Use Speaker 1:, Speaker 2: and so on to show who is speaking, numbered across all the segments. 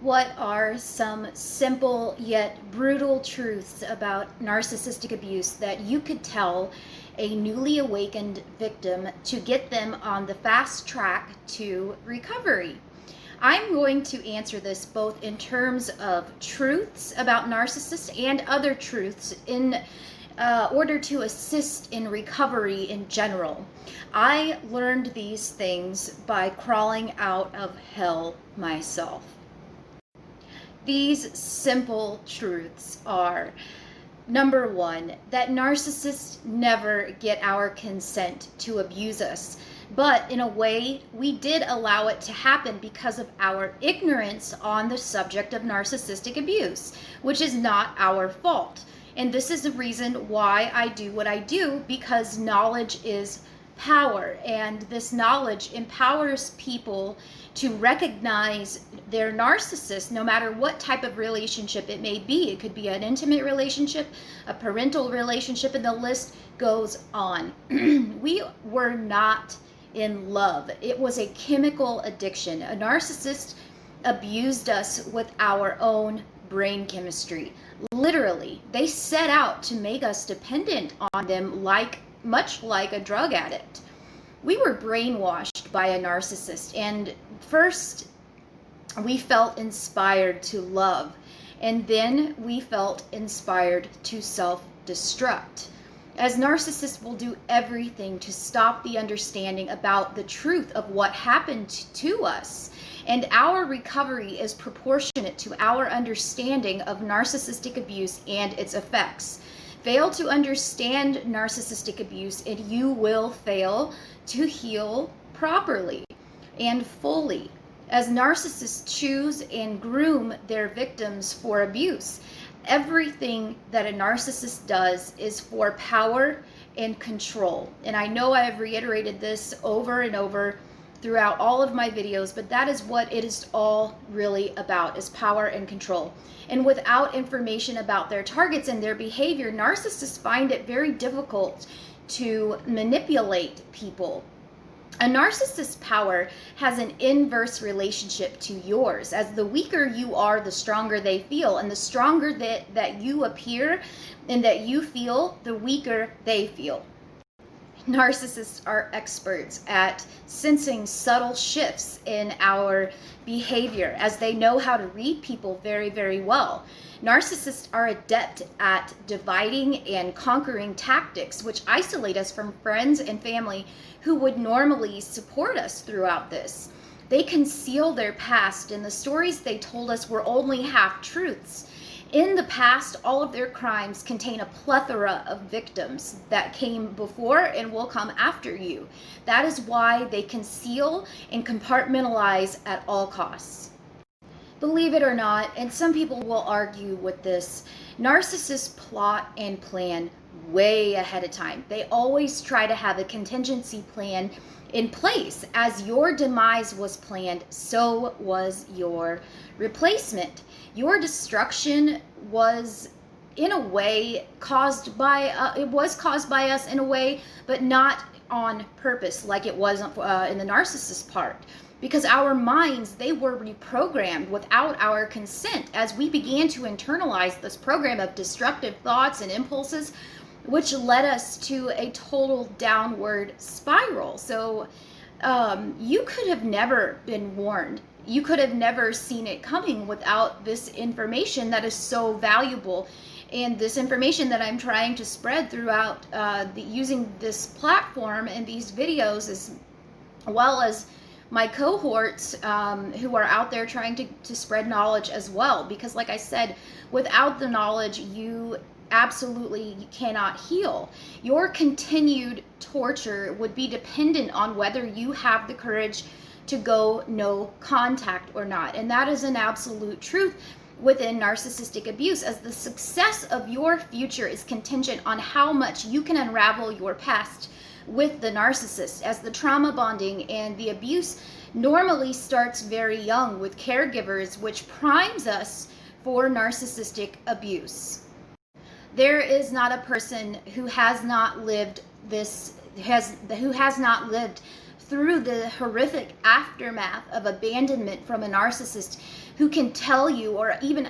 Speaker 1: What are some simple yet brutal truths about narcissistic abuse that you could tell a newly awakened victim to get them on the fast track to recovery? I'm going to answer this both in terms of truths about narcissists and other truths in order to assist in recovery in general. I learned these things by crawling out of hell myself. These simple truths are: number one, that narcissists never get our consent to abuse us. But in a way, we did allow it to happen because of our ignorance on the subject of narcissistic abuse, which is not our fault. And this is the reason why I do what I do, because knowledge is power, and this knowledge empowers people to recognize their narcissist, no matter what type of relationship it may be. It could be an intimate relationship, a parental relationship, and the list goes on. We were not in love. It was a chemical addiction. A narcissist abused us with our own brain chemistry. Literally, they set out to make us dependent on them, much like a drug addict. We were brainwashed by a narcissist, and first we felt inspired to love, and then we felt inspired to self-destruct, as narcissists will do everything to stop the understanding about the truth of what happened to us. And our recovery is proportionate to our understanding of narcissistic abuse and its effects. Fail to understand narcissistic abuse, and you will fail to heal properly and fully, as narcissists choose and groom their victims for abuse. Everything that a narcissist does is for power and control. And I know I have reiterated this over and over throughout all of my videos, but that is what it is all really about, is power and control. And without information about their targets and their behavior, narcissists find it very difficult to manipulate people. A narcissist's power has an inverse relationship to yours. As the weaker you are, the stronger they feel. And the stronger that you appear and that you feel, the weaker they feel. Narcissists are experts at sensing subtle shifts in our behavior, as they know how to read people very, very well. Narcissists are adept at dividing and conquering tactics, which isolate us from friends and family who would normally support us throughout this. They conceal their past, and the stories they told us were only half-truths. In the past, all of their crimes contain a plethora of victims that came before and will come after you. That is why they conceal and compartmentalize at all costs. Believe it or not, and some people will argue with this, narcissists plot and plan way ahead of time. They always try to have a contingency plan in place. As your demise was planned, so was your replacement. Your destruction was, in a way, caused by us in a way, but not on purpose, like it was in the narcissist part. Because our minds, they were reprogrammed without our consent as we began to internalize this program of destructive thoughts and impulses, which led us to a total downward spiral. So you could have never been warned. You could have never seen it coming without this information that is so valuable. And this information that I'm trying to spread throughout using this platform and these videos, as well as my cohorts who are out there trying to spread knowledge as well. Because like I said, without the knowledge, you absolutely cannot heal. Your continued torture would be dependent on whether you have the courage to go no contact or not. And that is an absolute truth within narcissistic abuse, as the success of your future is contingent on how much you can unravel your past with the narcissist, as the trauma bonding and the abuse normally starts very young with caregivers, which primes us for narcissistic abuse. There is not a person who has not lived through the horrific aftermath of abandonment from a narcissist who can tell you or even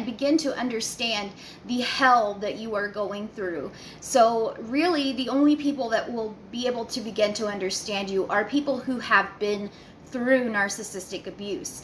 Speaker 1: begin to understand the hell that you are going through. So really, the only people that will be able to begin to understand you are people who have been through narcissistic abuse.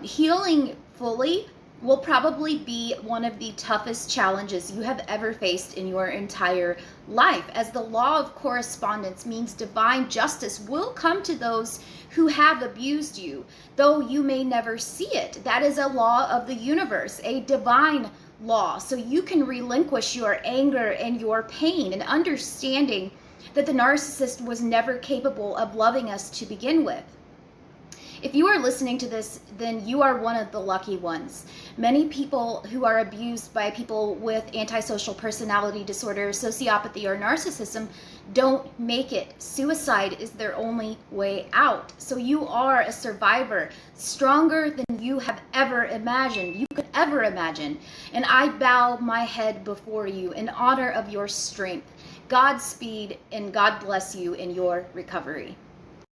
Speaker 1: Healing fully will probably be one of the toughest challenges you have ever faced in your entire life, as the law of correspondence means divine justice will come to those who have abused you, though you may never see it. That is a law of the universe, a divine law. So you can relinquish your anger and your pain and understanding that the narcissist was never capable of loving us to begin with. If you are listening to this, then you are one of the lucky ones. Many people who are abused by people with antisocial personality disorder, sociopathy, or narcissism don't make it. Suicide is their only way out. So you are a survivor, stronger than you have ever imagined. You could ever imagine. And I bow my head before you in honor of your strength. Godspeed, and God bless you in your recovery.